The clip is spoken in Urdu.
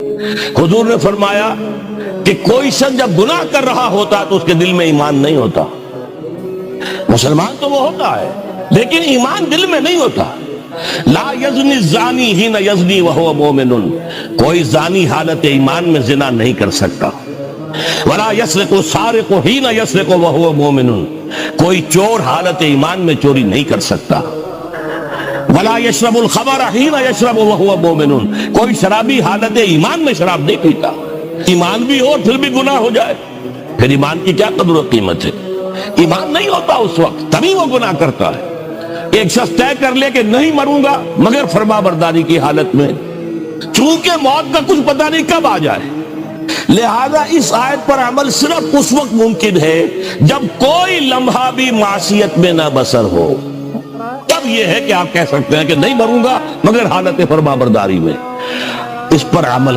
حضور نے فرمایا کہ کوئی شخص جب گناہ کر رہا ہوتا تو اس کے دل میں ایمان نہیں ہوتا. مسلمان تو وہ ہوتا ہے لیکن ایمان دل میں نہیں ہوتا. لا یزنی الزانی حین یزنی وہو مومن، کوئی زانی حالت ایمان میں زنا نہیں کر سکتا. ولا یسرق السارق حین یسرق وہو مومن، کوئی چور حالت ایمان میں چوری نہیں کر سکتا. ولا یشرب الخمر حین یشرب وہو مومن، کوئی شرابی حالت ایمان میں شراب نہیں پیتا. ایمان بھی ہو پھر بھی گناہ ہو جائے، پھر ایمان کی کیا قدر و قیمت ہے؟ ایمان نہیں ہوتا اس وقت، تبھی وہ گناہ کرتا ہے. ایک شخص طے کر لے کہ نہیں مروں گا مگر فرما برداری کی حالت میں، چونکہ موت کا کچھ پتہ نہیں کب آ جائے. لہذا اس آیت پر عمل صرف اس وقت ممکن ہے جب کوئی لمحہ بھی معصیت میں نہ بسر ہو. تب یہ ہے کہ آپ کہہ سکتے ہیں کہ نہیں مروں گا مگر حالت فرما برداری میں. اس پر عمل